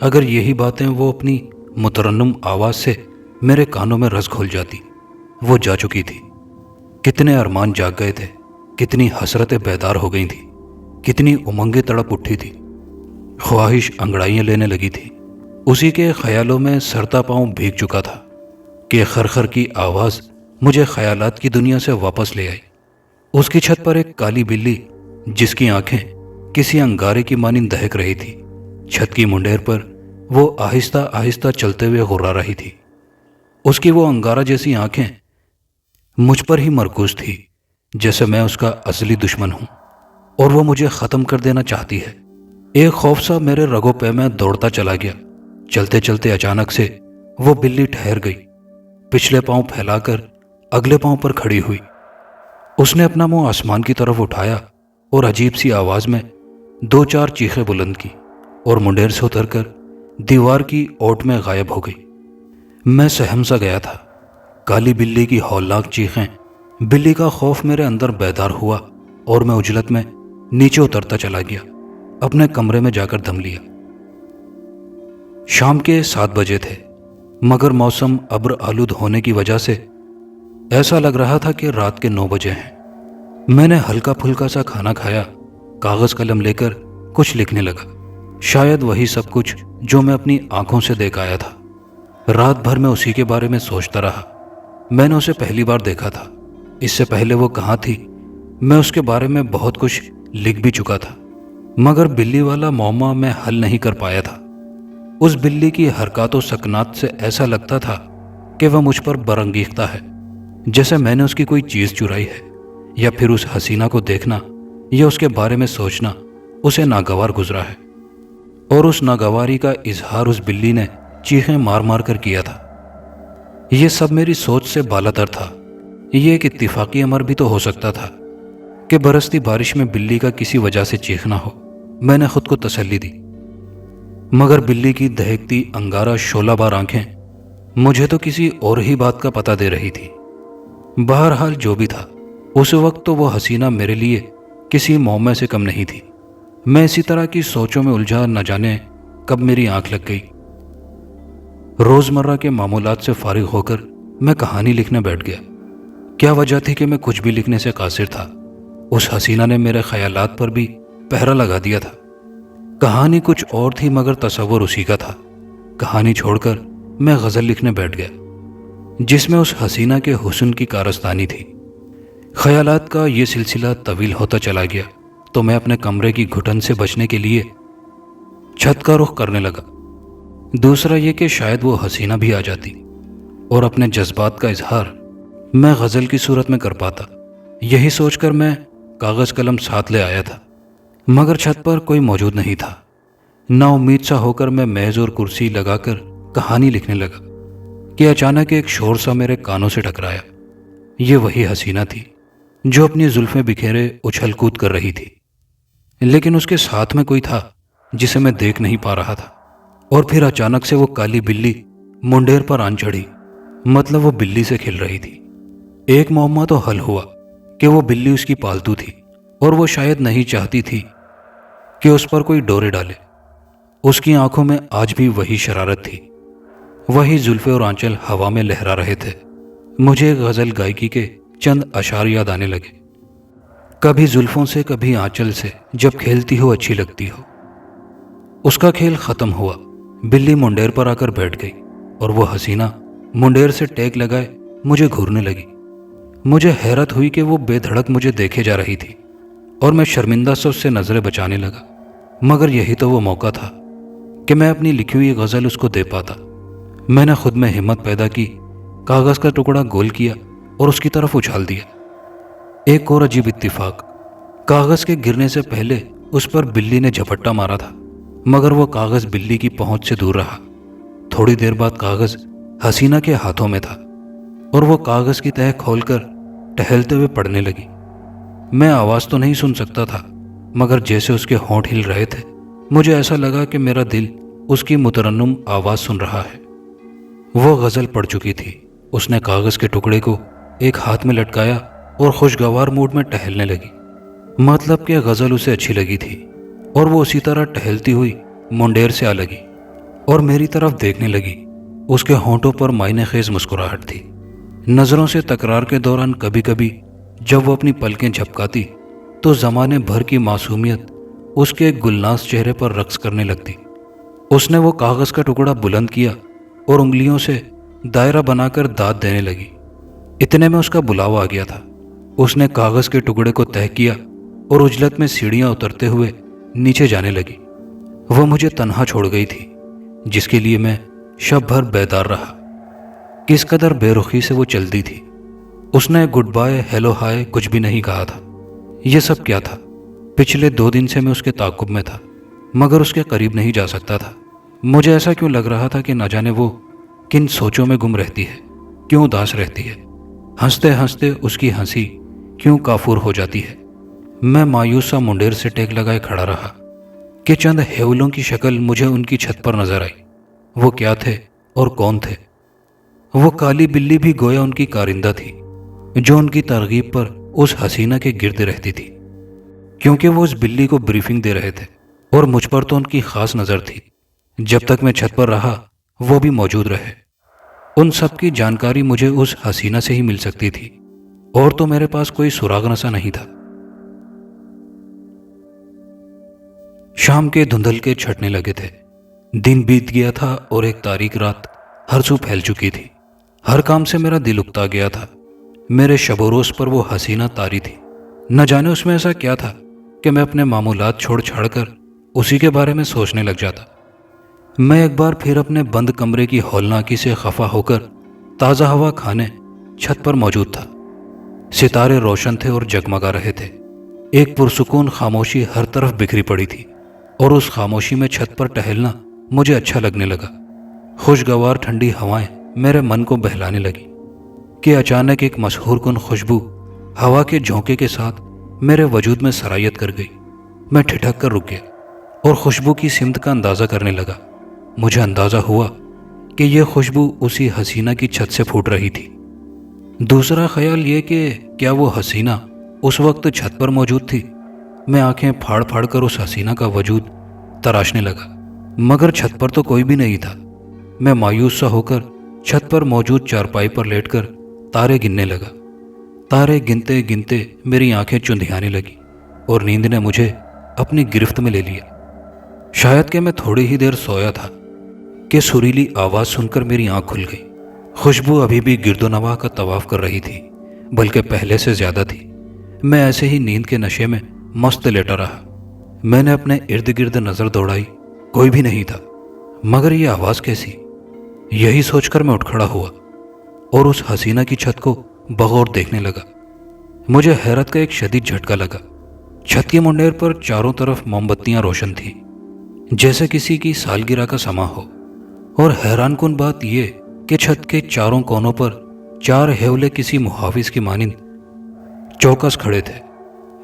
اگر یہی باتیں وہ اپنی مترنم آواز سے میرے کانوں میں رس گھول جاتی۔ وہ جا چکی تھی۔ کتنے ارمان جاگ گئے تھے، کتنی حسرتیں بیدار ہو گئی تھیں، کتنی امنگیں تڑپ اٹھی تھی، خواہش انگڑائیاں لینے لگی تھی۔ اسی کے خیالوں میں سرتا پاؤں بھیگ چکا تھا کہ خرخر کی آواز مجھے خیالات کی دنیا سے واپس لے آئی۔ اس کی چھت پر ایک کالی بلی جس کی آنکھیں کسی انگارے کی مانند دہک رہی تھی، چھت کی منڈیر پر وہ آہستہ آہستہ چلتے ہوئے غرا رہی تھی۔ اس کی وہ انگارہ جیسی آنکھیں مجھ پر ہی مرکوز تھی، جیسے میں اس کا اصلی دشمن ہوں اور وہ مجھے ختم کر دینا چاہتی ہے۔ ایک خوف سا میرے رگوں پہ میں دوڑتا چلا گیا۔ چلتے چلتے اچانک سے وہ بلی ٹھہر گئی، پچھلے پاؤں پھیلا کر اگلے پاؤں پر کھڑی ہوئی۔ اس نے اپنا منہ آسمان کی طرف اٹھایا اور عجیب سی آواز میں 2-4 چیخیں بلند کی اور منڈیر سے اتر کر دیوار کی اوٹ میں غائب ہو گئی۔ میں سہم سا گیا تھا۔ کالی بلی کی ہولناک چیخیں، بلی کا خوف میرے اندر بیدار ہوا اور میں عجلت میں نیچے اترتا چلا گیا، اپنے کمرے میں جا کر دم لیا۔ شام کے 7 بجے تھے، مگر موسم ابر آلود ہونے کی وجہ سے ایسا لگ رہا تھا کہ رات کے 9 بجے ہیں۔ میں نے ہلکا پھلکا سا کھانا کھایا، کاغذ قلم لے کر کچھ لکھنے لگا، شاید وہی سب کچھ جو میں اپنی آنکھوں سے دیکھ آیا تھا۔ رات بھر میں اسی کے بارے میں سوچتا رہا۔ میں نے اسے پہلی بار دیکھا تھا، اس سے پہلے وہ کہاں تھی؟ میں اس کے بارے میں بہت کچھ لکھ بھی چکا تھا، مگر بلی والا معمہ میں حل نہیں کر پایا تھا۔ اس بلی کی حرکات و سکنات سے ایسا لگتا تھا کہ وہ مجھ پر برانگیختہ ہے، جیسے میں نے اس کی کوئی چیز چرائی ہے، یا پھر اس حسینہ کو دیکھنا یا اس کے بارے میں سوچنا اسے ناگوار گزرا ہے، اور اس ناگواری کا اظہار اس بلی نے چیخیں مار مار کر کیا تھا۔ یہ سب میری سوچ سے بالاتر تھا۔ یہ ایک اتفاقی امر بھی تو ہو سکتا تھا کہ برستی بارش میں بلی کا کسی وجہ سے چیخنا ہو۔ میں نے خود کو تسلی دی، مگر بلی کی دہکتی انگارہ شعلہ بار آنکھیں مجھے تو کسی اور ہی بات کا پتہ دے رہی تھی۔ بہرحال جو بھی تھا، اس وقت تو وہ حسینہ میرے لیے کسی معمے سے کم نہیں تھی۔ میں اسی طرح کی سوچوں میں الجھا، نہ جانے کب میری آنکھ لگ گئی۔ روزمرہ کے معمولات سے فارغ ہو کر میں کہانی لکھنے بیٹھ گیا۔ کیا وجہ تھی کہ میں کچھ بھی لکھنے سے قاصر تھا؟ اس حسینہ نے میرے خیالات پر بھی پہرا لگا دیا تھا۔ کہانی کچھ اور تھی مگر تصور اسی کا تھا۔ کہانی چھوڑ کر میں غزل لکھنے بیٹھ گیا، جس میں اس حسینہ کے حسن کی کارستانی تھی۔ خیالات کا یہ سلسلہ طویل ہوتا چلا گیا تو میں اپنے کمرے کی گھٹن سے بچنے کے لیے چھت کا رخ کرنے لگا۔ دوسرا یہ کہ شاید وہ حسینہ بھی آ جاتی اور اپنے جذبات کا اظہار میں غزل کی صورت میں کر پاتا۔ یہی سوچ کر میں کاغذ قلم ساتھ لے آیا تھا، مگر چھت پر کوئی موجود نہیں تھا۔ نا امید سا ہو کر میں میز اور کرسی لگا کر کہانی لکھنے لگا کہ اچانک ایک شور سا میرے کانوں سے ٹکرایا۔ یہ وہی حسینہ تھی جو اپنی زلفیں بکھیرے اچھل کود کر رہی تھی، لیکن اس کے ساتھ میں کوئی تھا جسے میں دیکھ نہیں پا رہا تھا۔ اور پھر اچانک سے وہ کالی بلی منڈیر پر آن چڑھی، مطلب وہ بلی سے کھل رہی تھی۔ ایک معمہ تو حل ہوا کہ وہ بلی اس کی پالتو تھی، اور وہ شاید نہیں چاہتی تھی کہ اس پر کوئی ڈورے ڈالے۔ اس کی آنکھوں میں آج بھی وہی شرارت تھی، وہی زلفیں اور آنچل ہوا میں لہرا رہے تھے۔ مجھے ایک غزل گائکی کے چند اشعار یاد آنے لگے۔ کبھی زلفوں سے کبھی آنچل سے، جب کھیلتی ہو اچھی لگتی ہو۔ اس کا کھیل ختم ہوا، بلی منڈیر پر آ کر بیٹھ گئی اور وہ حسینہ منڈیر سے ٹیک لگائے مجھے گھورنے لگی۔ مجھے حیرت ہوئی کہ وہ بے دھڑک مجھے دیکھے جا رہی تھی، اور میں شرمندہ سے اس سے نظریں بچانے لگا، مگر یہی تو وہ موقع تھا کہ میں اپنی لکھی ہوئی غزل اس کو دے پاتا۔ میں نے خود میں ہمت پیدا کی، کاغذ کا ٹکڑا گول کیا اور اس کی طرف اچھال دیا۔ ایک اور عجیب اتفاق، کاغذ کے گرنے سے پہلے اس پر بلی نے جھپٹا مارا تھا، مگر وہ کاغذ بلی کی پہنچ سے دور رہا۔ تھوڑی دیر بعد کاغذ حسینہ کے ہاتھوں میں تھا، اور وہ کاغذ کی تہہ کھول کر ٹہلتے ہوئے پڑھنے لگی۔ میں آواز تو نہیں سن سکتا تھا، مگر جیسے اس کے ہونٹ ہل رہے تھے، مجھے ایسا لگا کہ میرا دل اس کی مترنم آواز سن رہا ہے۔ وہ غزل پڑھ چکی تھی۔ اس نے کاغذ کے ٹکڑے کو ایک ہاتھ میں لٹکایا اور خوشگوار موڈ میں ٹہلنے لگی، مطلب کہ غزل اسے اچھی لگی تھی، اور وہ اسی طرح ٹہلتی ہوئی منڈیر سے آ لگی۔ اور میری طرف دیکھنے لگی۔ اس کے ہونٹوں پر معنی خیز مسکراہٹ تھی۔ نظروں سے تکرار کے دوران کبھی کبھی جب وہ اپنی پلکیں جھپکاتی تو زمانے بھر کی معصومیت اس کے ایک گلناز چہرے پر رقص کرنے لگتی۔ اس نے وہ کاغذ کا ٹکڑا بلند کیا اور انگلیوں سے دائرہ بنا کر داد دینے لگی۔ اتنے میں اس کا بلاوا آ گیا تھا۔ اس نے کاغذ کے ٹکڑے کو تہہ کیا اور عجلت میں سیڑھیاں اترتے ہوئے نیچے جانے لگی۔ وہ مجھے تنہا چھوڑ گئی تھی، جس کے لیے میں شب بھر بیدار رہا۔ کس قدر بے رخی سے وہ چلتی تھی۔ اس نے گڈ بائے، ہیلو، ہائے کچھ بھی نہیں کہا تھا۔ یہ سب کیا تھا؟ پچھلے 2 دن سے میں اس کے تعاقب میں تھا، مگر اس کے قریب نہیں جا سکتا تھا۔ مجھے ایسا کیوں لگ رہا تھا کہ نہ جانے وہ کن سوچوں میں گم رہتی ہے، کیوں اداس رہتی ہے، ہنستے ہنستے اس کی ہنسی کیوں کافور ہو جاتی ہے۔ میں مایوس سا منڈیر سے ٹیک لگائے کھڑا رہا کہ چند ہیولوں کی شکل مجھے ان کی چھت پر نظر آئی۔ وہ کیا تھے اور کون تھے؟ وہ کالی بلی بھی گویا ان کی کارندہ تھی، جو ان کی ترغیب پر اس حسینہ کے گرد رہتی تھی، کیونکہ وہ اس بلی کو بریفنگ دے رہے تھے اور مجھ پر تو ان کی خاص نظر تھی۔ جب تک میں چھت پر رہا وہ بھی موجود رہے۔ ان سب کی جانکاری مجھے اس حسینہ سے ہی مل سکتی تھی، اور تو میرے پاس کوئی سراغ نسا نہیں تھا۔ شام کے دھندل کے چھٹنے لگے تھے، دن بیت گیا تھا اور ایک تاریک رات ہر سو پھیل چکی تھی۔ ہر کام سے میرا دل اکتا گیا تھا۔ میرے شب و روز پر وہ حسینہ طاری تھی۔ نہ جانے اس میں ایسا کیا تھا کہ میں اپنے معمولات چھوڑ چھاڑ کر اسی کے بارے میں سوچنے لگ جاتا۔ میں ایک بار پھر اپنے بند کمرے کی ہولناکی سے خفا ہو کر تازہ ہوا کھانے چھت پر موجود تھا۔ ستارے روشن تھے اور جگمگا رہے تھے۔ ایک پرسکون خاموشی ہر طرف بکھری پڑی تھی، اور اس خاموشی میں چھت پر ٹہلنا مجھے اچھا لگنے لگا۔ خوشگوار ٹھنڈی ہوائیں میرے من کو بہلانے لگی کہ اچانک ایک مسحور کن خوشبو ہوا کے جھونکے کے ساتھ میرے وجود میں سرایت کر گئی۔ میں ٹھٹک کر رک گیا اور خوشبو کی سمت کا اندازہ کرنے لگا۔ مجھے اندازہ ہوا کہ یہ خوشبو اسی حسینہ کی چھت سے پھوٹ رہی تھی۔ دوسرا خیال یہ کہ کیا وہ حسینہ اس وقت چھت پر موجود تھی؟ میں آنکھیں پھاڑ پھاڑ کر اس حسینہ کا وجود تراشنے لگا، مگر چھت پر تو کوئی بھی نہیں تھا۔ میں مایوس سا ہو کر چھت پر موجود چارپائی پر لیٹ کر تارے گننے لگا۔ تارے گنتے گنتے میری آنکھیں چندھیانے لگی اور نیند نے مجھے اپنی گرفت میں لے لیا۔ شاید کہ میں تھوڑی ہی دیر سویا تھا کہ سریلی آواز سن کر میری آنکھ کھل گئی۔ خوشبو ابھی بھی گرد و نواح کا طواف کر رہی تھی، بلکہ پہلے سے زیادہ تھی۔ میں ایسے ہی نیند کے نشے میں مست لیٹا رہا۔ میں نے اپنے ارد گرد نظر دوڑائی، کوئی بھی نہیں تھا۔ مگر یہ آواز کیسی؟ یہی سوچ کر میں اٹھ کھڑا ہوا اور اس حسینہ کی چھت کو بغور دیکھنے لگا۔ مجھے حیرت کا ایک شدید جھٹکا لگا۔ چھت کی منڈیر پر چاروں طرف موم بتیاں روشن تھیں، جیسے کسی کی سالگرہ کا سما ہو، اور حیران کن بات یہ کہ چھت کے چاروں کونوں پر 4 ہیولے کسی محافظ کی مانند چوکس کھڑے تھے۔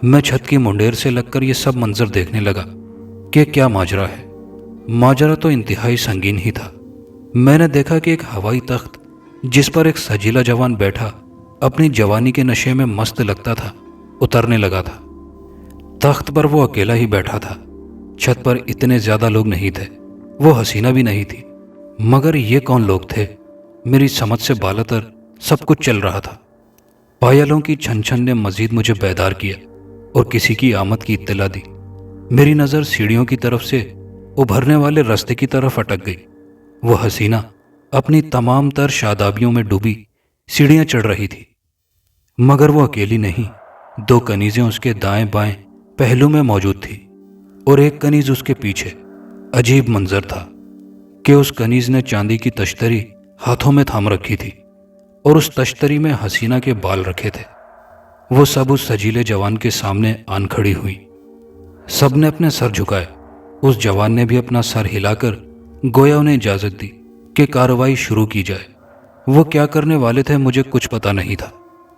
میں چھت کی منڈیر سے لگ کر یہ سب منظر دیکھنے لگا کہ کیا ماجرا ہے۔ ماجرا تو انتہائی سنگین ہی تھا۔ میں نے دیکھا کہ ایک ہوائی تخت جس پر ایک سجیلا جوان بیٹھا اپنی جوانی کے نشے میں مست لگتا تھا، اترنے لگا تھا۔ تخت پر وہ اکیلا ہی بیٹھا تھا۔ چھت پر اتنے زیادہ لوگ نہیں تھے، وہ حسینہ بھی نہیں تھی، مگر یہ کون لوگ تھے؟ میری سمجھ سے بالاتر سب کچھ چل رہا تھا۔ پایلوں کی چھن چھن نے مزید مجھے بیدار کیا اور کسی کی آمد کی اطلاع دی۔ میری نظر سیڑھیوں کی طرف سے ابھرنے والے راستے کی طرف اٹک گئی۔ وہ حسینہ اپنی تمام تر شادابیوں میں ڈوبی سیڑھیاں چڑھ رہی تھی، مگر وہ اکیلی نہیں۔ 2 کنیزیں اس کے دائیں بائیں پہلو میں موجود تھی اور ایک کنیز اس کے پیچھے۔ عجیب منظر تھا کہ اس کنیز نے چاندی کی تشتری ہاتھوں میں تھام رکھی تھی اور اس تشتری میں حسینہ کے بال رکھے تھے۔ وہ سب اس سجیلے جوان کے سامنے آن کھڑی ہوئی۔ سب نے اپنے سر جھکائے۔ اس جوان نے بھی اپنا سر ہلا کر گویا انہیں اجازت دی کہ کارروائی شروع کی جائے۔ وہ کیا کرنے والے تھے مجھے کچھ پتہ نہیں تھا۔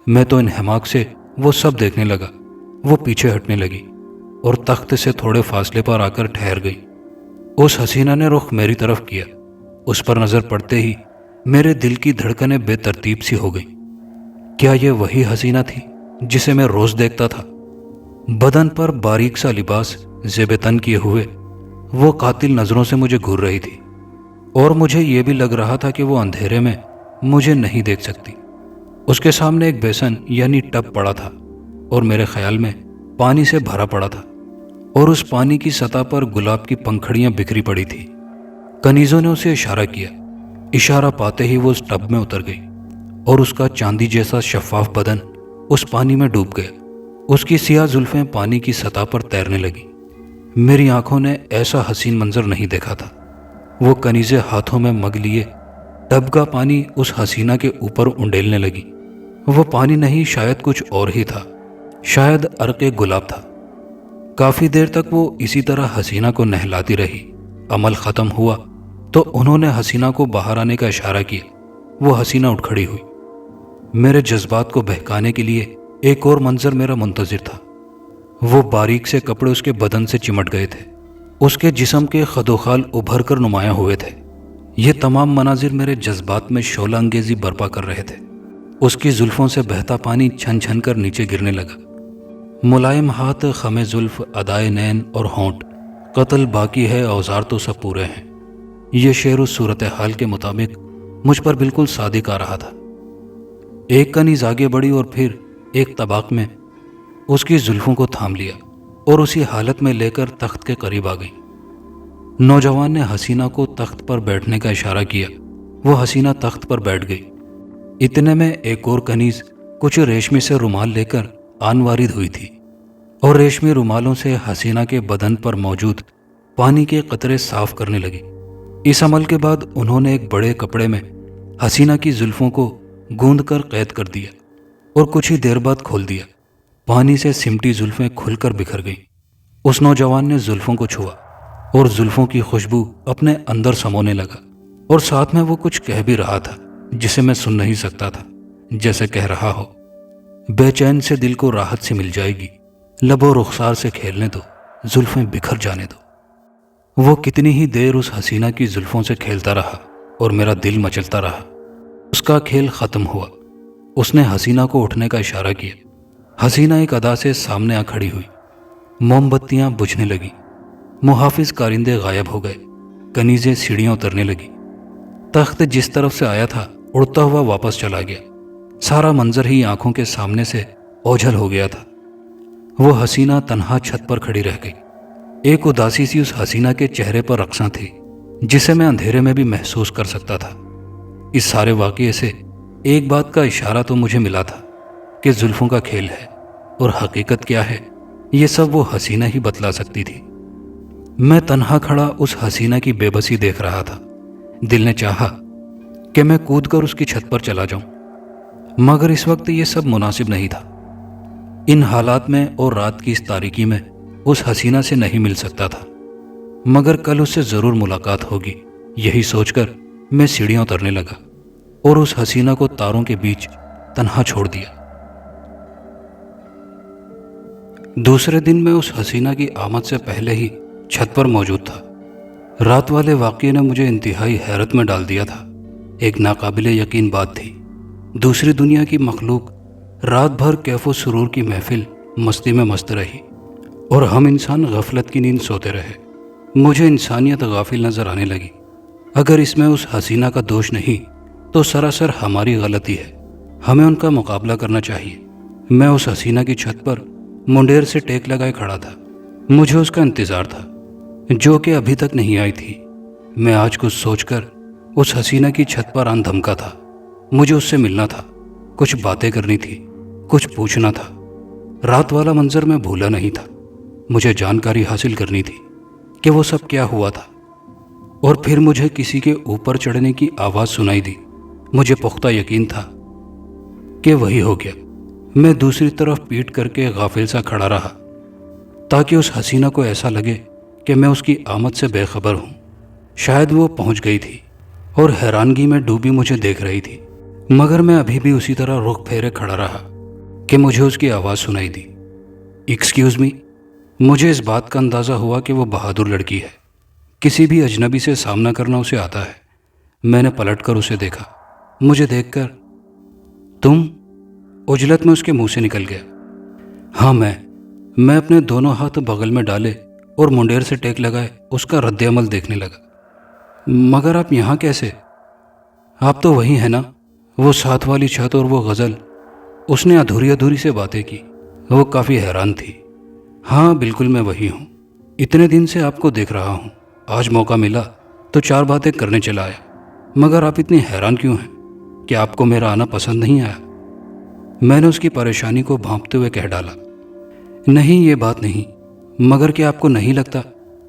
میں تو انہماک سے وہ سب دیکھنے لگا۔ وہ پیچھے ہٹنے لگی اور تخت سے تھوڑے فاصلے پر آ کر ٹھہر گئی۔ اس حسینہ نے رخ میری طرف کیا۔ اس پر نظر پڑتے ہی میرے دل کی دھڑکنیں بے ترتیب سی ہو گئیں۔ کیا یہ وہی حسینہ تھی جسے میں روز دیکھتا تھا؟ بدن پر باریک سا لباس زیب تن کیے ہوئے وہ قاتل نظروں سے مجھے گھور رہی تھی۔ اور مجھے یہ بھی لگ رہا تھا کہ وہ اندھیرے میں مجھے نہیں دیکھ سکتی۔ اس کے سامنے ایک بیسن یعنی ٹب پڑا تھا اور میرے خیال میں پانی سے بھرا پڑا تھا، اور اس پانی کی سطح پر گلاب کی پنکھڑیاں بکھری پڑی تھی۔ کنیزوں نے اسے اشارہ کیا۔ اشارہ پاتے ہی وہ اس ٹب میں اتر گئی اور اس کا چاندی جیسا شفاف بدن اس پانی میں ڈوب گیا۔ اس کی سیاہ زلفیں پانی کی سطح پر تیرنے لگیں۔ میری آنکھوں نے ایسا حسین منظر نہیں دیکھا تھا۔ وہ کنیزیں ہاتھوں میں مگ لیے ٹب کا پانی اس حسینہ کے اوپر انڈیلنے لگی۔ وہ پانی نہیں، شاید کچھ اور ہی تھا، شاید عرق گلاب تھا۔ کافی دیر تک وہ اسی طرح حسینہ کو نہلاتی رہی۔ عمل ختم ہوا تو انہوں نے حسینہ کو باہر آنے کا اشارہ کیا۔ وہ حسینہ اٹھ کھڑی ہوئی۔ میرے جذبات کو بہکانے کے لیے ایک اور منظر میرا منتظر تھا۔ وہ باریک سے کپڑے اس کے بدن سے چمٹ گئے تھے، اس کے جسم کے خد و خال ابھر کر نمایاں ہوئے تھے۔ یہ تمام مناظر میرے جذبات میں شعلہ انگیزی برپا کر رہے تھے۔ اس کی زلفوں سے بہتا پانی چھن چھن کر نیچے گرنے لگا۔ ملائم ہاتھ، خم زلف، ادائے نین اور ہونٹ، قتل باقی ہے، اوزار تو سب پورے ہیں۔ یہ شعر اس صورتحال کے مطابق مجھ پر بالکل صادق آ رہا تھا۔ ایک کنیز آگے بڑھی اور پھر ایک طباق میں اس کی زلفوں کو تھام لیا اور اسی حالت میں لے کر تخت کے قریب آ گئی۔ نوجوان نے حسینہ کو تخت پر بیٹھنے کا اشارہ کیا۔ وہ حسینہ تخت پر بیٹھ گئی۔ اتنے میں ایک اور کنیز کچھ ریشمی سے رومال لے کر آن وارد ہوئی تھی اور ریشمی رومالوں سے حسینہ کے بدن پر موجود پانی کے قطرے صاف کرنے لگی۔ اس عمل کے بعد انہوں نے ایک بڑے کپڑے میں حسینہ کی زلفوں کو گوندھ کر قید کر دیا اور کچھ ہی دیر بعد کھول دیا۔ پانی سے سمٹی زلفیں کھل کر بکھر گئیں۔ اس نوجوان نے زلفوں کو چھوا اور زلفوں کی خوشبو اپنے اندر سمونے لگا، اور ساتھ میں وہ کچھ کہہ بھی رہا تھا جسے میں سن نہیں سکتا تھا، جیسے کہہ رہا ہو، بے چین سے دل کو راحت سے مل جائے گی، لب و رخسار سے کھیلنے دو، زلفیں بکھر جانے دو۔ وہ کتنی ہی دیر اس حسینہ کی زلفوں سے کھیلتا رہا اور میرا دل مچلتا رہا۔ اس کا کھیل ختم ہوا۔ اس نے حسینہ کو اٹھنے کا اشارہ کیا۔ حسینہ ایک ادا سے سامنے آ کھڑی ہوئی۔ موم بتیاں بجھنے لگیں۔ محافظ کارندے غائب ہو گئے۔ کنیزیں سیڑھیاں اترنے لگی۔ تخت جس طرف سے آیا تھا اڑتا ہوا واپس چلا گیا۔ سارا منظر ہی آنکھوں کے سامنے سے اوجھل ہو گیا تھا۔ وہ حسینہ تنہا چھت پر کھڑی رہ گئی۔ ایک اداسی سی اس حسینہ کے چہرے پر رقصاں تھی جسے میں اندھیرے میں بھی محسوس کر سکتا تھا۔ اس سارے واقعے سے ایک بات کا اشارہ تو مجھے ملا تھا کہ زلفوں کا کھیل ہے، اور حقیقت کیا ہے یہ سب وہ حسینہ ہی بتلا سکتی تھی۔ میں تنہا کھڑا اس حسینہ کی بے بسی دیکھ رہا تھا۔ دل نے چاہا کہ میں کود کر اس کی چھت پر چلا جاؤں، مگر اس وقت یہ سب مناسب نہیں تھا۔ ان حالات میں اور رات کی اس تاریکی میں اس حسینہ سے نہیں مل سکتا تھا، مگر کل اس سے ضرور ملاقات ہوگی۔ یہی سوچ کر میں سیڑھیاں اترنے لگا اور اس حسینہ کو تاروں کے بیچ تنہا چھوڑ دیا۔ دوسرے دن میں اس حسینہ کی آمد سے پہلے ہی چھت پر موجود تھا۔ رات والے واقعے نے مجھے انتہائی حیرت میں ڈال دیا تھا۔ ایک ناقابل یقین بات تھی، دوسری دنیا کی مخلوق رات بھر کیف و سرور کی محفل مستی میں مست رہی، اور ہم انسان غفلت کی نیند سوتے رہے۔ مجھے انسانیت غافل نظر آنے لگی۔ اگر اس میں اس حسینہ کا دوش نہیں تو سراسر ہماری غلطی ہے۔ ہمیں ان کا مقابلہ کرنا چاہیے۔ میں اس حسینہ کی چھت پر منڈیر سے ٹیک لگائے کھڑا تھا۔ مجھے اس کا انتظار تھا جو کہ ابھی تک نہیں آئی تھی۔ میں آج کچھ سوچ کر اس حسینہ کی چھت پر آن دھمکا تھا۔ مجھے اس سے ملنا تھا، کچھ باتیں کرنی تھی، کچھ پوچھنا تھا۔ رات والا منظر میں بھولا نہیں تھا۔ مجھے جانکاری حاصل کرنی تھی کہ وہ سب کیا ہوا تھا۔ اور پھر مجھے کسی کے اوپر چڑھنے کی آواز سنائی دی۔ مجھے پختہ یقین تھا کہ وہی ہو گیا۔ میں دوسری طرف پیٹ کر کے غافل سا کھڑا رہا تاکہ اس حسینہ کو ایسا لگے کہ میں اس کی آمد سے بے خبر ہوں۔ شاید وہ پہنچ گئی تھی اور حیرانگی میں ڈوبی مجھے دیکھ رہی تھی، مگر میں ابھی بھی اسی طرح رخ پھیرے کھڑا رہا کہ مجھے اس کی آواز سنائی دی، ایکسکیوز می۔ مجھے اس بات کا اندازہ ہوا کہ وہ بہادر لڑکی ہے۔ کسی بھی اجنبی سے سامنا کرنا اسے آتا ہے۔ میں نے پلٹ کر اسے دیکھا۔ مجھے دیکھ کر تم، عجلت میں اس کے منہ سے نکل گیا۔ ہاں میں اپنے دونوں ہاتھ بغل میں ڈالے اور منڈیر سے ٹیک لگائے اس کا رد عمل دیکھنے لگا۔ مگر آپ یہاں کیسے؟ آپ تو وہی ہیں نا، وہ ساتھ والی چھت اور وہ غزل؟ اس نے ادھوری ادھوری سے باتیں کی۔ وہ کافی حیران تھی۔ ہاں بالکل میں وہی ہوں، اتنے دن سے آپ کو دیکھ رہا ہوں، آج موقع ملا تو 4 باتیں کرنے چلا آیا۔ مگر آپ اتنی حیران کیوں ہیں؟ کہ آپ کو میرا آنا پسند نہیں آیا؟ میں نے اس کی پریشانی کو بھانپتے ہوئے کہہ ڈالا، نہیں یہ بات نہیں، مگر کیا آپ کو نہیں لگتا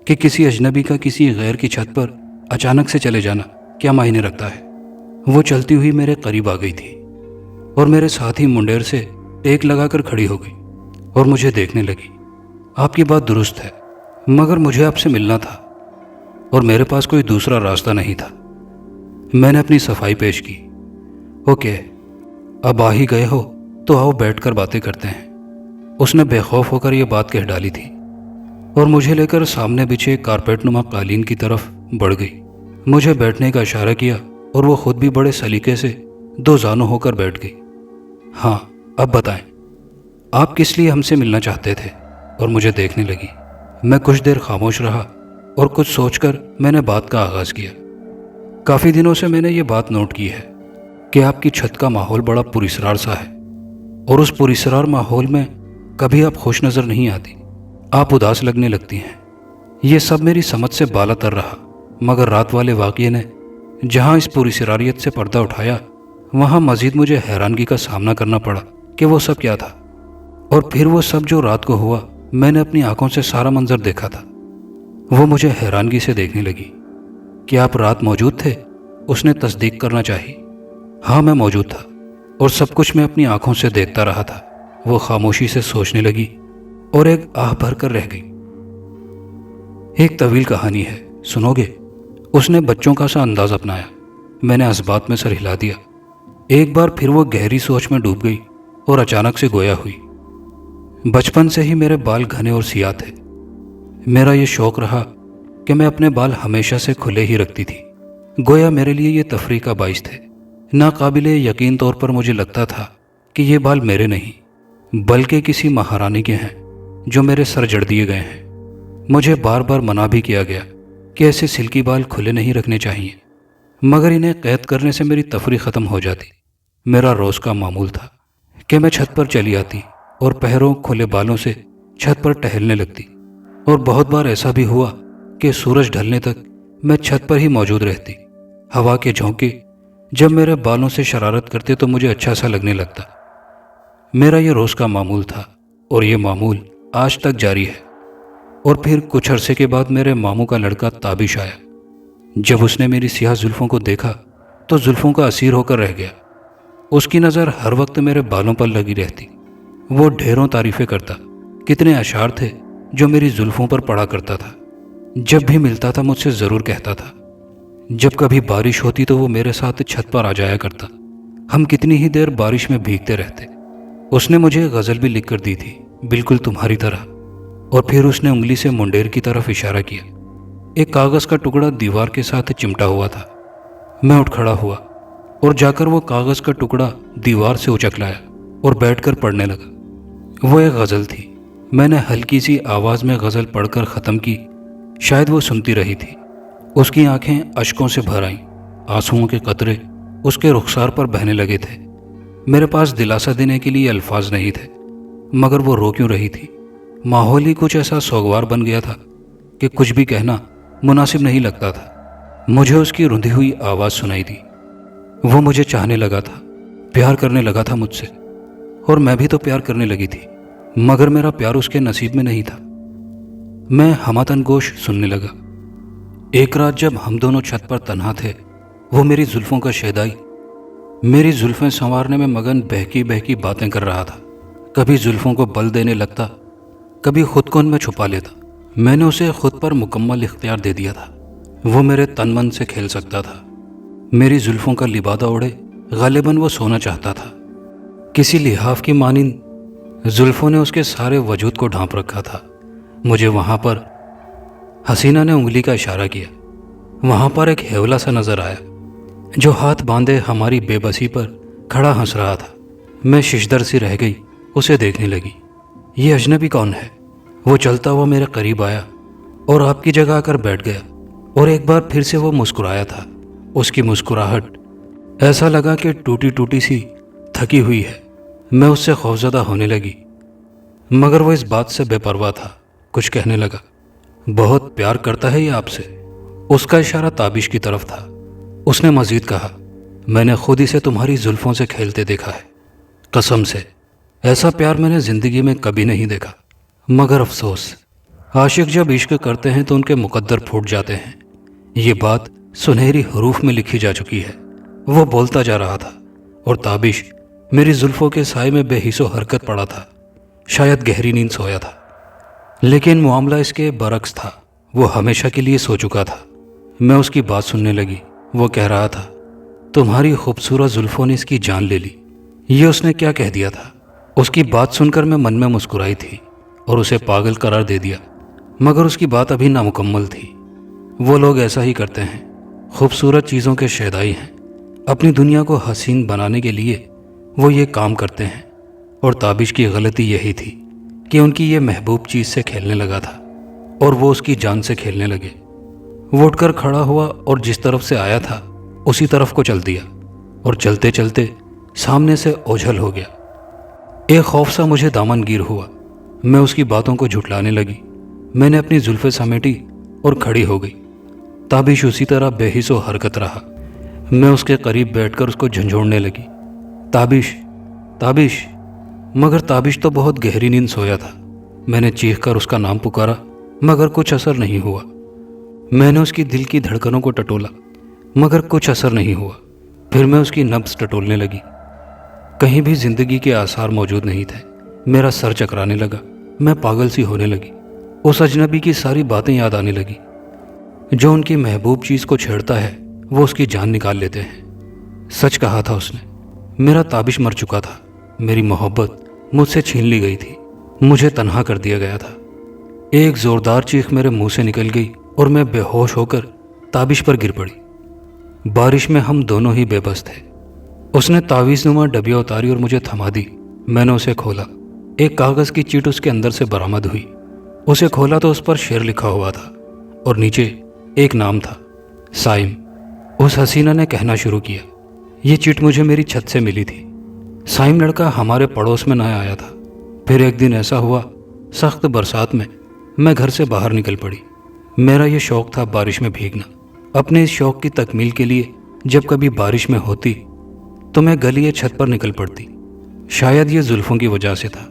کہ کسی اجنبی کا کسی غیر کی چھت پر اچانک سے چلے جانا کیا معنی رکھتا ہے؟ وہ چلتی ہوئی میرے قریب آ گئی تھی اور میرے ساتھ ہی منڈیر سے ٹیک لگا کر کھڑی ہو گئی اور مجھے دیکھنے لگی۔ آپ کی بات درست ہے، مگر مجھے آپ سے ملنا تھا اور میرے پاس کوئی دوسرا راستہ نہیں تھا۔ میں نے اپنی صفائی پیش کی۔ اوکے، اب آ ہی گئے ہو تو آؤ بیٹھ کر باتیں کرتے ہیں۔ اس نے بے خوف ہو کر یہ بات کہہ ڈالی تھی اور مجھے لے کر سامنے بچھے کارپیٹ نما قالین کی طرف بڑھ گئی۔ مجھے بیٹھنے کا اشارہ کیا اور وہ خود بھی بڑے سلیقے سے 2 زانوں ہو کر بیٹھ گئی۔ ہاں اب بتائیں، آپ کس لیے ہم سے ملنا چاہتے تھے؟ اور مجھے دیکھنے لگی۔ میں کچھ دیر خاموش رہا اور کچھ سوچ کر میں نے بات کا آغاز کیا۔ کافی دنوں سے میں نے یہ بات نوٹ کی ہے کہ آپ کی چھت کا ماحول بڑا پراسرار سا ہے، اور اس پراسرار ماحول میں کبھی آپ خوش نظر نہیں آتی، آپ اداس لگنے لگتی ہیں۔ یہ سب میری سمجھ سے بالا تر رہا، مگر رات والے واقعے نے جہاں اس پراسراریت سے پردہ اٹھایا، وہاں مزید مجھے حیرانگی کا سامنا کرنا پڑا کہ وہ سب کیا تھا۔ اور پھر وہ سب جو رات کو ہوا، میں نے اپنی آنکھوں سے سارا منظر دیکھا تھا۔ وہ مجھے حیرانگی سے دیکھنے لگی۔ کہ آپ رات موجود تھے؟ اس نے تصدیق کرنا چاہی۔ ہاں میں موجود تھا اور سب کچھ میں اپنی آنکھوں سے دیکھتا رہا تھا۔ وہ خاموشی سے سوچنے لگی اور ایک آہ بھر کر رہ گئی۔ ایک طویل کہانی ہے، سنو گے؟ اس نے بچوں کا سا انداز اپنایا۔ میں نے اسبات میں سر ہلا دیا۔ ایک بار پھر وہ گہری سوچ میں ڈوب گئی اور اچانک سے گویا ہوئی۔ بچپن سے ہی میرے بال گھنے اور سیاہ تھے۔ میرا یہ شوق رہا کہ میں اپنے بال ہمیشہ سے کھلے ہی رکھتی تھی۔ گویا میرے لیے یہ تفریح کا باعث تھے۔ ناقابل یقین طور پر مجھے لگتا تھا کہ یہ بال میرے نہیں بلکہ کسی مہارانی کے ہیں جو میرے سر جڑ دیے گئے ہیں۔ مجھے بار بار منع بھی کیا گیا کہ ایسے سلکی بال کھلے نہیں رکھنے چاہیے، مگر انہیں قید کرنے سے میری تفریح ختم ہو جاتی۔ میرا روز کا معمول تھا کہ میں چھت پر چلی آتی اور پہروں کھلے بالوں سے چھت پر ٹہلنے لگتی، اور بہت بار ایسا بھی ہوا کہ سورج ڈھلنے تک میں چھت پر ہی موجود رہتی۔ ہوا کے جھونکے جب میرے بالوں سے شرارت کرتے تو مجھے اچھا سا لگنے لگتا۔ میرا یہ روز کا معمول تھا اور یہ معمول آج تک جاری ہے۔ اور پھر کچھ عرصے کے بعد میرے ماموں کا لڑکا تابش آیا۔ جب اس نے میری سیاہ زلفوں کو دیکھا تو زلفوں کا اسیر ہو کر رہ گیا۔ اس کی نظر ہر وقت میرے بالوں پر لگی رہتی۔ وہ ڈھیروں تعریفیں کرتا، کتنے اشعار تھے جو میری زلفوں پر پڑا کرتا تھا۔ جب بھی ملتا تھا مجھ سے ضرور کہتا تھا۔ جب کبھی بارش ہوتی تو وہ میرے ساتھ چھت پر آ جایا کرتا۔ ہم کتنی ہی دیر بارش میں بھیگتے رہتے۔ اس نے مجھے غزل بھی لکھ کر دی تھی، بالکل تمہاری طرح۔ اور پھر اس نے انگلی سے منڈیر کی طرف اشارہ کیا۔ ایک کاغذ کا ٹکڑا دیوار کے ساتھ چمٹا ہوا تھا۔ میں اٹھ کھڑا ہوا اور جا کر وہ کاغذ کا ٹکڑا دیوار سے اچک لایا اور بیٹھ کر پڑھنے لگا۔ وہ ایک غزل تھی۔ میں نے ہلکی سی آواز میں غزل پڑھ کر ختم کی۔ شاید وہ سنتی رہی تھی۔ اس کی آنکھیں اشکوں سے بھر آئیں، آنسوؤں کے قطرے اس کے رخسار پر بہنے لگے تھے۔ میرے پاس دلاسا دینے کے لیے الفاظ نہیں تھے، مگر وہ رو کیوں رہی تھی؟ ماحول ہی کچھ ایسا سوگوار بن گیا تھا کہ کچھ بھی کہنا مناسب نہیں لگتا تھا۔ مجھے اس کی رندھی ہوئی آواز سنائی دی۔ وہ مجھے چاہنے لگا تھا، پیار کرنے لگا تھا مجھ سے، اور میں بھی تو پیار کرنے لگی تھی، مگر میرا پیار اس کے نصیب میں نہیں تھا۔ میں ہماتن گوش سننے لگا۔ ایک رات جب ہم دونوں چھت پر تنہا تھے، وہ میری زلفوں کا شیدائی میری زلفیں سنوارنے میں مگن بہکی بہکی باتیں کر رہا تھا۔ کبھی زلفوں کو بل دینے لگتا، کبھی خود کو ان میں چھپا لیتا۔ میں نے اسے خود پر مکمل اختیار دے دیا تھا۔ وہ میرے تن من سے کھیل سکتا تھا۔ میری زلفوں کا لبادہ اوڑھے غالباً وہ سونا چاہتا تھا۔ کسی لحاف کی مانند زلفوں نے اس کے سارے وجود کو ڈھانپ رکھا تھا۔ مجھے وہاں پر حسینہ نے انگلی کا اشارہ کیا۔ وہاں پر ایک ہیولا سا نظر آیا جو ہاتھ باندھے ہماری بے بسی پر کھڑا ہنس رہا تھا۔ میں ششدر سی رہ گئی، اسے دیکھنے لگی۔ یہ اجنبی کون ہے؟ وہ چلتا ہوا میرے قریب آیا اور آپ کی جگہ آ کر بیٹھ گیا۔ اور ایک بار پھر سے وہ مسکرایا تھا۔ اس کی مسکراہٹ ایسا لگا کہ ٹوٹی ٹوٹی سی تھکی ہوئی ہے۔ میں اس سے خوفزدہ ہونے لگی، مگر وہ اس بات سے بے پرواہ تھا۔ کچھ کہنے لگا۔ بہت پیار کرتا ہے یہ آپ سے؟ اس کا اشارہ تابش کی طرف تھا۔ اس نے مزید کہا، میں نے خود اسے تمہاری زلفوں سے کھیلتے دیکھا ہے، قسم سے ایسا پیار میں نے زندگی میں کبھی نہیں دیکھا۔ مگر افسوس، عاشق جب عشق کرتے ہیں تو ان کے مقدر پھوٹ جاتے ہیں۔ یہ بات سنہری حروف میں لکھی جا چکی ہے۔ وہ بولتا جا رہا تھا اور تابش میری زلفوں کے سائے میں بے حس و حرکت پڑا تھا، شاید گہری نیند سویا تھا۔ لیکن معاملہ اس کے برعکس تھا، وہ ہمیشہ کے لیے سو چکا تھا۔ میں اس کی بات سننے لگی۔ وہ کہہ رہا تھا، تمہاری خوبصورت زلفوں نے اس کی جان لے لی۔ یہ اس نے کیا کہہ دیا تھا؟ اس کی بات سن کر میں من میں مسکرائی تھی اور اسے پاگل قرار دے دیا، مگر اس کی بات ابھی نامکمل تھی۔ وہ لوگ ایسا ہی کرتے ہیں، خوبصورت چیزوں کے شیدائی ہیں، اپنی دنیا کو حسین بنانے کے لیے وہ یہ کام کرتے ہیں۔ اور تابش کی غلطی یہی تھی کہ ان کی یہ محبوب چیز سے کھیلنے لگا تھا اور وہ اس کی جان سے کھیلنے لگے۔ وہ اٹھ کر کھڑا ہوا اور جس طرف سے آیا تھا اسی طرف کو چل دیا اور چلتے چلتے سامنے سے اوجھل ہو گیا۔ ایک خوف سا مجھے دامن گیر ہوا۔ میں اس کی باتوں کو جھٹلانے لگی۔ میں نے اپنی زلفیں سمیٹی اور کھڑی ہو گئی۔ تابش اسی طرح بے حس و حرکت رہا۔ میں اس کے قریب بیٹھ کر اس کو جھنجھوڑنے لگی، تابش تابش، مگر تابش تو بہت گہری نیند سویا تھا۔ میں نے چیخ کر اس کا نام پکارا، مگر کچھ اثر نہیں ہوا۔ میں نے اس کی دل کی دھڑکنوں کو ٹٹولا، مگر کچھ اثر نہیں ہوا۔ پھر میں اس کی نبض ٹٹولنے لگی، کہیں بھی زندگی کے آثار موجود نہیں تھے۔ میرا سر چکرانے لگا، میں پاگل سی ہونے لگی۔ اس اجنبی کی ساری باتیں یاد آنے لگی۔ جو ان کی محبوب چیز کو چھیڑتا ہے وہ اس کی جان نکال لیتے ہیں۔ سچ کہا تھا اس نے، میرا تابش مر چکا تھا، میری محبت مجھ سے چھین لی گئی تھی، مجھے تنہا کر دیا گیا تھا۔ ایک زوردار چیخ میرے منہ سے نکل گئی اور میں بے ہوش ہو کر تابش پر گر پڑی۔ بارش میں ہم دونوں ہی بے بس تھے۔ اس نے تعویذ نما ڈبیا اتاری اور مجھے تھما دی۔ میں نے اسے کھولا، ایک کاغذ کی چیٹ اس کے اندر سے برآمد ہوئی۔ اسے کھولا تو اس پر شعر لکھا ہوا تھا اور نیچے ایک نام تھا، سائم۔ اس حسینہ نے کہنا شروع کیا، یہ چیٹ مجھے میری چھت سے ملی تھی۔ سائم لڑکا ہمارے پڑوس میں نیا آیا تھا۔ پھر ایک دن ایسا ہوا، سخت برسات میں گھر سے باہر نکل پڑی۔ میرا یہ شوق تھا بارش میں بھیگنا۔ اپنے اس شوق کی تکمیل کے لیے جب کبھی بارش میں ہوتی تو میں گلی چھت پر نکل پڑتی۔ شاید یہ زلفوں کی وجہ سے تھا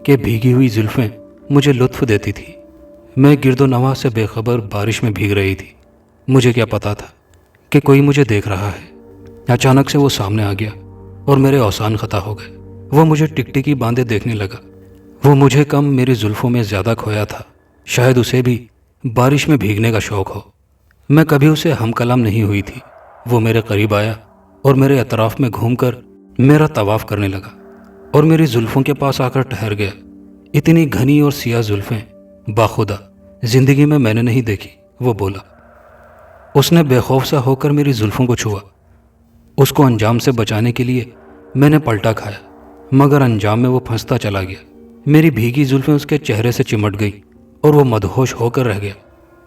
کہ بھیگی ہوئی زلفیں مجھے لطف دیتی تھی۔ میں گرد و نواح سے بے خبر بارش میں بھیگ رہی تھی۔ مجھے کیا پتا تھا کہ کوئی مجھے دیکھ رہا ہے۔ اچانک سے وہ سامنے آ گیا اور میرے اوسان خطا ہو گئے۔ وہ مجھے ٹکٹکی باندھے دیکھنے لگا۔ وہ مجھے کم میری زلفوں میں زیادہ کھویا تھا۔ شاید اسے بھی بارش میں بھیگنے کا شوق ہو۔ میں کبھی اسے ہم کلام نہیں ہوئی تھی۔ وہ میرے قریب آیا اور میرے اطراف میں گھوم کر میرا طواف کرنے لگا اور میری زلفوں کے پاس آ کر ٹھہر گیا۔ اتنی گھنی اور سیاہ زلفیں باخدا زندگی میں نے نہیں دیکھی۔ وہ بولا۔ اس نے بے خوف سا ہو کر میری زلفوں کو چھوا۔ اس کو انجام سے بچانے کے لیے میں نے پلٹا کھایا، مگر انجام میں وہ پھنستا چلا گیا۔ میری بھیگی زلفیں اس کے چہرے سے چمٹ گئی اور وہ مدہوش ہو کر رہ گیا۔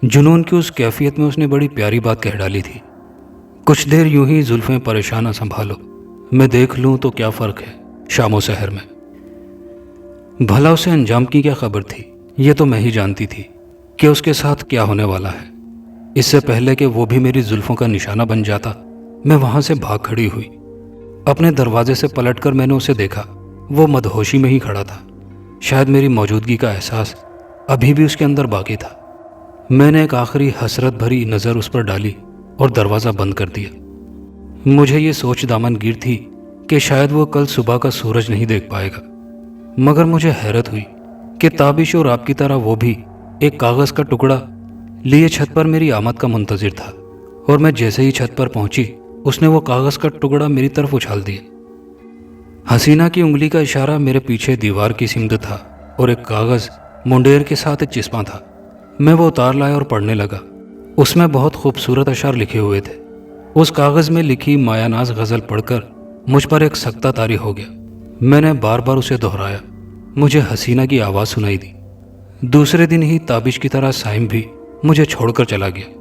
جنون کی اس کیفیت میں اس نے بڑی پیاری بات کہہ ڈالی تھی، کچھ دیر یوں ہی زلفیں پریشانہ سنبھالو، میں دیکھ لوں تو کیا فرق ہے شام و سحر میں۔ بھلا اسے انجام کی کیا خبر تھی؟ یہ تو میں ہی جانتی تھی کہ اس کے ساتھ کیا ہونے والا ہے۔ اس سے پہلے کہ وہ بھی میری زلفوں کا نشانہ بن جاتا، میں وہاں سے بھاگ کھڑی ہوئی۔ اپنے دروازے سے پلٹ کر میں نے اسے دیکھا، وہ مدہوشی میں ہی کھڑا تھا۔ شاید میری موجودگی کا احساس ابھی بھی اس کے اندر باقی تھا۔ میں نے ایک آخری حسرت بھری نظر اس پر ڈالی اور دروازہ بند کر دیا۔ مجھے یہ سوچ دامن گیر تھی کہ شاید وہ کل صبح کا سورج نہیں دیکھ پائے گا، مگر مجھے حیرت ہوئی کہ تابش اور آپ کی طرح وہ بھی ایک کاغذ کا ٹکڑا لیے چھت پر میری آمد کا منتظر تھا، اور میں جیسے ہی چھت پر پہنچی اس نے وہ کاغذ کا ٹکڑا میری طرف اچھال دیا۔ حسینہ کی انگلی کا اشارہ میرے پیچھے دیوار کی سمت تھا اور ایک کاغذ منڈیر کے ساتھ ایک چسپاں تھا۔ میں وہ اتار لایا اور پڑھنے لگا۔ اس میں بہت خوبصورت اشعار لکھے ہوئے تھے۔ اس کاغذ میں لکھی مایا ناز غزل پڑھ کر مجھ پر ایک سکتہ طاری ہو گیا۔ میں نے بار بار اسے دہرایا۔ مجھے حسینہ کی آواز سنائی دی۔ دوسرے دن ہی تابش کی طرح سائم بھی مجھے چھوڑ کر چلا گیا۔